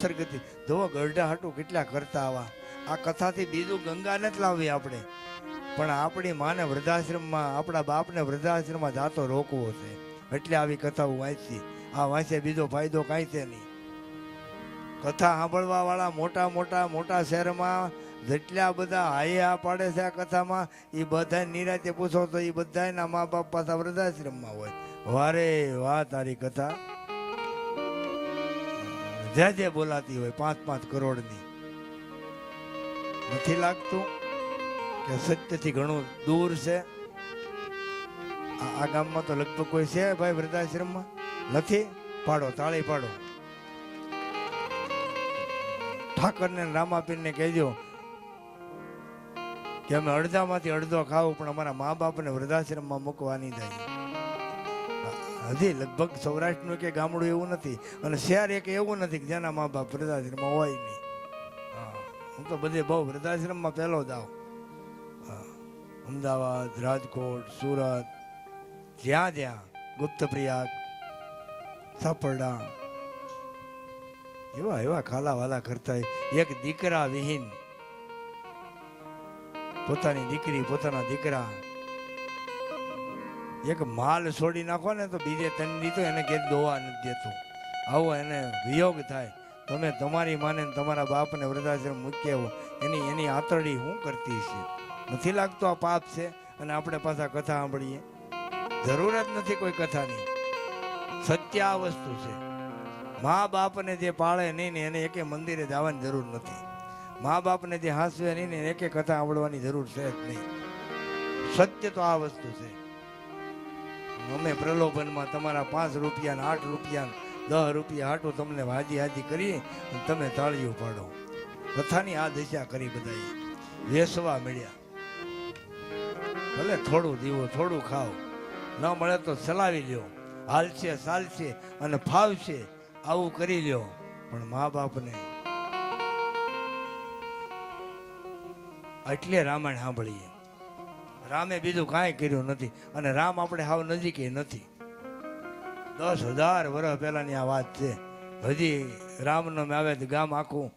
અસરગતિ જો ગરડા હાટું કેટલા કરતા આવા. આ કથાથી બીજું ગંગા નથી લાવવી આપણે, પણ આપણી માને વૃદ્ધાશ્રમમાં, આપણા બાપને વૃદ્ધાશ્રમમાં જાતો રોકવો છે. એટલે આવી કથાઓ વાંચી. આ વાંચે બીજો ફાયદો કાંઈ છે નહીં. કથા સાંભળવા વાળા મોટા શહેરમાં જેટલા બધા હાયા પાડે છે આ કથામાં, એ બધા નિરાતે પૂછો તો એ બધાના મા બાપ પાછા વૃદ્ધાશ્રમમાં હોય. વારે વાહ તારી કથા જે બોલાતી હોય 5-5 કરોડની. નથી લાગતું કે સત્યથી ઘણું દૂર છે? આ ગામમાં તો લગભગ કોઈ છે ભાઈ વૃદ્ધાશ્રમમાં? નથી. પાડો, તાળી પાડો. ઠાકરને રામાપીરને કહેજો કે અમે અડધામાંથી અડધો ખાવું, પણ અમારા મા બાપને વૃદ્ધાશ્રમમાં મૂકવાની જાય. હજી લગભગ સૌરાષ્ટ્રનું કે ગામડું એવું નથી, અને શહેર એક એવું નથી કે જેના મા બાપ વૃદ્ધાશ્રમમાં હોય નહીં. હા, હું તો બધે બહુ વૃદ્ધાશ્રમમાં પહેલો જ આવું. અમદાવાદ, રાજકોટ, સુરત, જ્યાં ગુપ્તપ્રયાગ, સાપરડા, એવા ખાલા વાલા કરતા. એક દીકરા વિહીન પોતાની દીકરી, પોતાના દીકરા એક માલ છોડી નાખો ને તો બીજે 3 દી તો એને ઘેર દોવા નથી દેતું. આવો એને વિયોગ થાય. તમે તમારી માને તમારા બાપને વૃદ્ધાશ્રમ મૂકી આવો, એની આતરડી શું કરતી છે? નથી લાગતું આ પાપ છે? અને આપણે પાછા કથા સાંભળીએ. જરૂર જ નથી કોઈ કથાની. સત્ય આ વસ્તુ છે. મા બાપને જે પાળે નહીં ને એને એકે મંદિરે જવાની જરૂર નથી. મા બાપને જે હાંસવે નહીં ને એકે કથા સાંભળવાની જરૂર છે જ નહીં. સત્ય તો આ વસ્તુ છે. અમે પ્રલોભનમાં તમારા 5 રૂપિયા, 8 રૂપિયા, 10 રૂપિયા હાટું તમને હાજી કરી તમે તાળીઓ પાડો. કથાની આ દિશા કરી બધાએ. વેસવા મળ્યા. ભલે થોડું દીવો, થોડું ખાઓ, ન મળે તો ચલાવી લ્યો. હાલશે, ચાલશે અને ફાવશે આવું કરી લ્યો. પણ મા બાપને એટલે રામાયણ સાંભળીએ. રામે બીજું કાંઈ કર્યું નથી, અને રામ આપણે હાવ નજીકે નથી. 10,000 વર્ષ પહેલાની આ વાત છે. હજી રામનો આવે તો ગામ આખું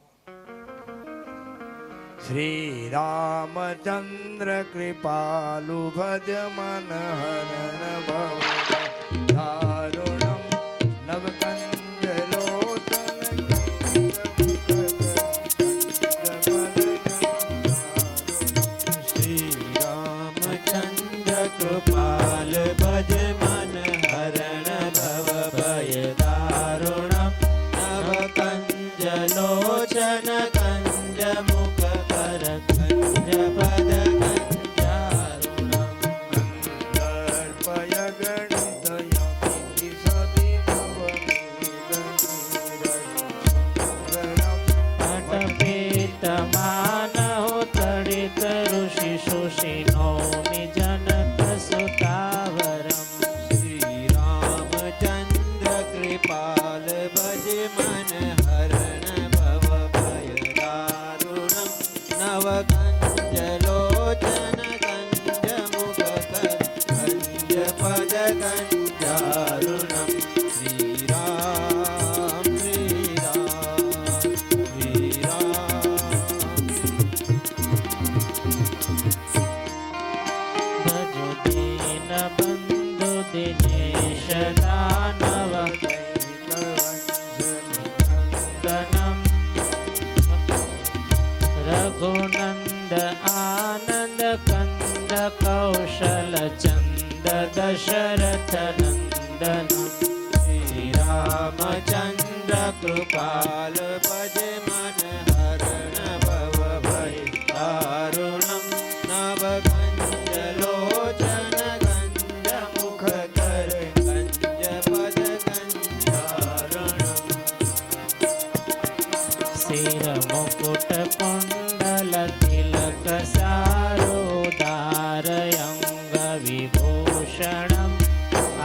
શ્રી રામચંદ્ર કૃપાલુ ભજ મન હરણ ભવ દારુણમ નવકંજ લોચન શ્રી રામચંદ્ર કૃપાલ ભજ મન હરણ ભવ ભય દારુણમ નવકંજ લોચન કંજ મુખ કર કંજ પદ કંજારુણમ ગણિતયમિતિ સદી અટપીત માનવ તડિત ઋષિ સુષિ નૌમિ જનક સુતાવરમ શ્રી રામચંદ્ર કૃપાલ ભજ મન હરણ ભવ ભય દારુણમ નવ કંજ લોચન કંજ મુખ કર કંજ પદ કંજારુણમ શ્રી રામ શ્રી રામ શ્રી રામ ભજો દીન બંધુ દિનેશ દાનવ ગણમ રઘુનંદ આનંદ કંદ કૌશલ ચંદ દશરથ નંદન શ્રી રામચંદ્ર કૃપાલ ભજ મન હરણ ભવ ભય દારુણમ નવ કંજ લોચન કંજ મુખ કર કંજ પદ કંજારુણમ શિર મુકુટ કુંડલ તિલક સારોદાર અંગ વિભૂષણમ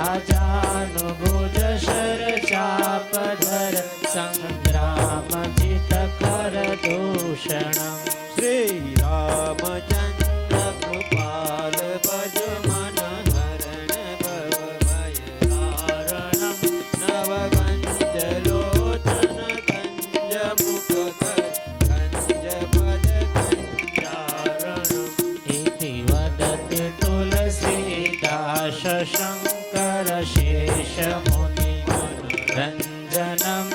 આજાનુભુજ શર ચાપધર સંગ્રામ ચિત કર દૂષણમ શ્રી રામચંદ્ર કૃપાલ ભજ મન હરણ ભવ ભય દારુણમ નવ કંજ લોચન કંજ इति वदति तुलसीदास शङ्कर शेषमुनि मनोरञ्जनम्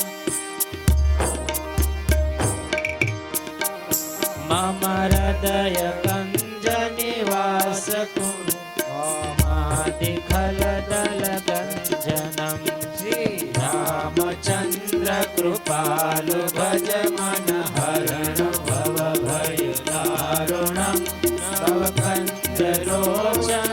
मम हृदय कञ्जनिवास कुरु मादिखलदलगञ्जनम् श्रीरामचन्द्र कृपालु भज मन हरण भव भय दारुणम् भव कञ्जलोचन